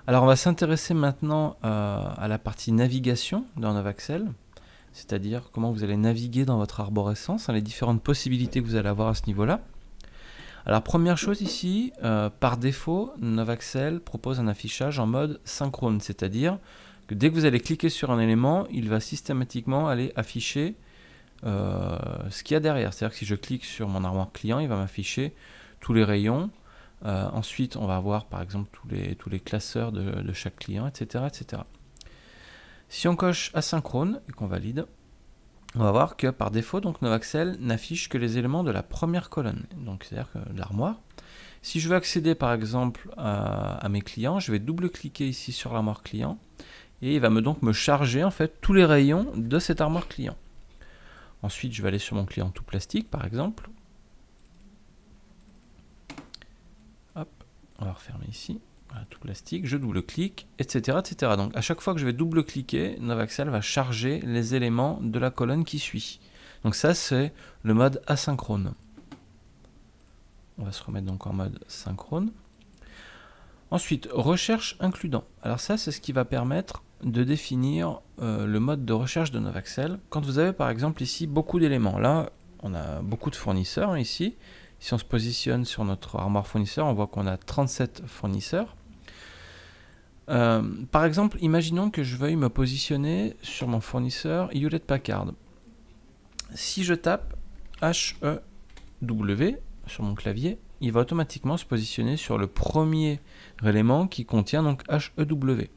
Alors on va s'intéresser maintenant à la partie navigation dans Novaxel, c'est-à-dire comment vous allez naviguer dans votre arborescence, les différentes possibilités que vous allez avoir à ce niveau-là. Alors première chose ici, par défaut, Novaxel propose un affichage en mode synchrone, c'est-à-dire que dès que vous allez cliquer sur un élément, il va systématiquement aller afficher ce qu'il y a derrière. C'est-à-dire que si je clique sur mon armoire client, il va m'afficher tous les rayons. Ensuite, on va avoir par exemple tous les classeurs de chaque client, etc., etc. Si on coche asynchrone et qu'on valide, on va voir que par défaut, donc Novaxel n'affiche que les éléments de la première colonne, donc c'est-à-dire que de l'armoire. Si je veux accéder par exemple à mes clients, je vais double-cliquer ici sur l'armoire client et il va donc me charger en fait tous les rayons de cette armoire client. Ensuite, je vais aller sur mon client tout plastique par exemple. Hop, on va refermer ici. Voilà, tout plastique, je double-clique, etc., etc. Donc à chaque fois que je vais double-cliquer, Novaxel va charger les éléments de la colonne qui suit. Donc ça, c'est le mode asynchrone. On va se remettre donc en mode synchrone. Ensuite, recherche includant. Alors ça, c'est ce qui va permettre de définir le mode de recherche de Novaxel. Quand vous avez par exemple ici beaucoup d'éléments, là, on a beaucoup de fournisseurs ici. Si on se positionne sur notre armoire fournisseur, on voit qu'on a 37 fournisseurs. Par exemple, imaginons que je veuille me positionner sur mon fournisseur Hewlett Packard. Si je tape HEW sur mon clavier, il va automatiquement se positionner sur le premier élément qui contient donc HEW.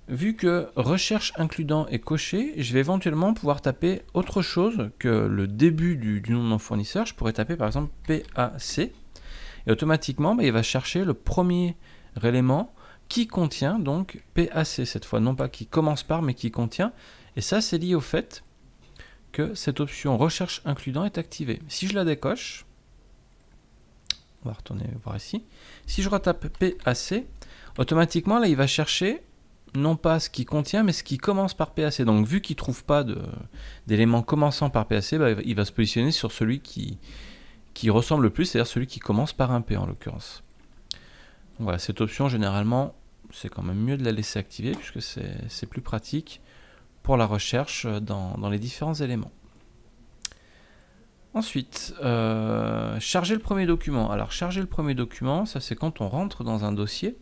Vu que recherche includant est coché, je vais éventuellement pouvoir taper autre chose que le début du nom de mon fournisseur. Je pourrais taper par exemple PAC et automatiquement il va chercher le premier élément qui contient donc PAC cette fois, non pas qui commence par mais qui contient, et ça c'est lié au fait que cette option recherche includant est activée. Si je la décoche, on va retourner voir ici, si je retape PAC, automatiquement là il va chercher non pas ce qui contient mais ce qui commence par PAC. Donc vu qu'il ne trouve pas d'éléments commençant par PAC, il va se positionner sur celui qui ressemble le plus, c'est-à-dire celui qui commence par un P en l'occurrence. Voilà, cette option généralement c'est quand même mieux de la laisser activer puisque c'est plus pratique pour la recherche dans les différents éléments. Ensuite, charger le premier document. Alors charger le premier document, ça c'est quand on rentre dans un dossier.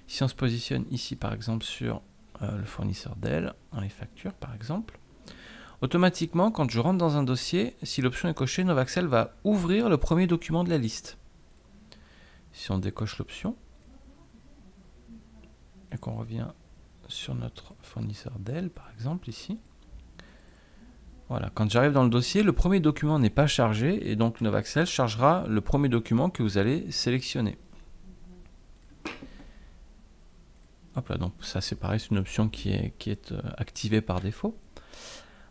Si on se positionne ici par exemple sur le fournisseur Dell, dans les factures par exemple, automatiquement quand je rentre dans un dossier, si l'option est cochée, Novaxel va ouvrir le premier document de la liste. Si on décoche l'option, et qu'on revient sur notre fournisseur Dell par exemple ici, voilà, quand j'arrive dans le dossier, le premier document n'est pas chargé et donc Novaxel chargera le premier document que vous allez sélectionner. Hop là, donc ça c'est pareil, c'est une option qui est activée par défaut.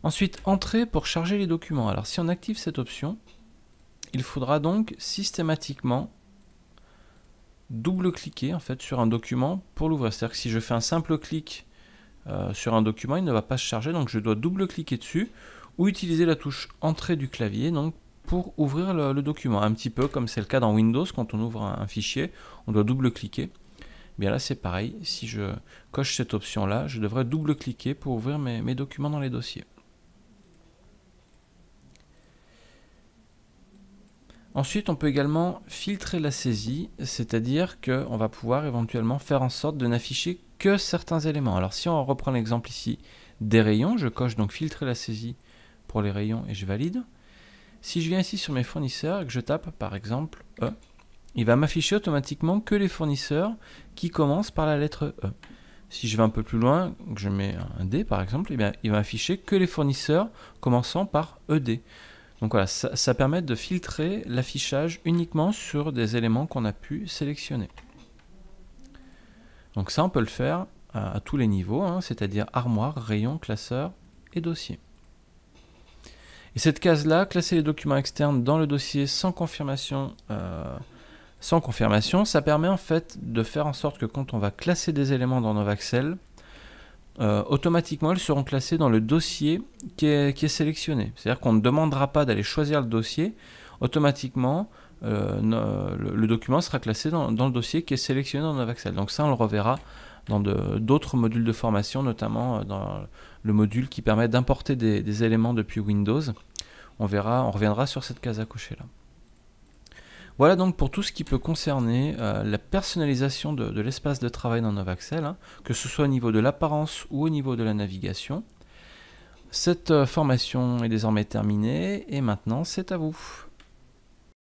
Ensuite, entrée pour charger les documents. Alors si on active cette option, il faudra donc systématiquement double-cliquer en fait sur un document pour l'ouvrir. C'est-à-dire que si je fais un simple clic sur un document, il ne va pas se charger, donc je dois double-cliquer dessus ou utiliser la touche entrée du clavier donc pour ouvrir le document. Un petit peu comme c'est le cas dans Windows, quand on ouvre un fichier, on doit double-cliquer. Bien là c'est pareil, si je coche cette option là, je devrais double-cliquer pour ouvrir mes documents dans les dossiers. Ensuite on peut également filtrer la saisie, c'est-à-dire qu'on va pouvoir éventuellement faire en sorte de n'afficher que certains éléments. Alors si on reprend l'exemple ici des rayons, je coche donc filtrer la saisie pour les rayons et je valide. Si je viens ici sur mes fournisseurs et que je tape par exemple E, il va m'afficher automatiquement que les fournisseurs qui commencent par la lettre E. Si je vais un peu plus loin, que je mets un D par exemple, eh bien, il va afficher que les fournisseurs commençant par ED. Donc voilà, ça permet de filtrer l'affichage uniquement sur des éléments qu'on a pu sélectionner. Donc ça, on peut le faire à tous les niveaux, hein, c'est-à-dire armoire, rayon, classeur et dossier. Et cette case-là, classer les documents externes dans le dossier sans confirmation, ça permet en fait de faire en sorte que quand on va classer des éléments dans Novaxel, automatiquement ils seront classés dans le dossier qui est sélectionné. C'est-à-dire qu'on ne demandera pas d'aller choisir le dossier, automatiquement le document sera classé dans le dossier qui est sélectionné dans Novaxel. Donc ça, on le reverra dans d'autres modules de formation, notamment dans le module qui permet d'importer des éléments depuis Windows. On reviendra sur cette case à cocher là. Voilà donc pour tout ce qui peut concerner la personnalisation de l'espace de travail dans Novaxel, hein, que ce soit au niveau de l'apparence ou au niveau de la navigation. Cette formation est désormais terminée et maintenant c'est à vous.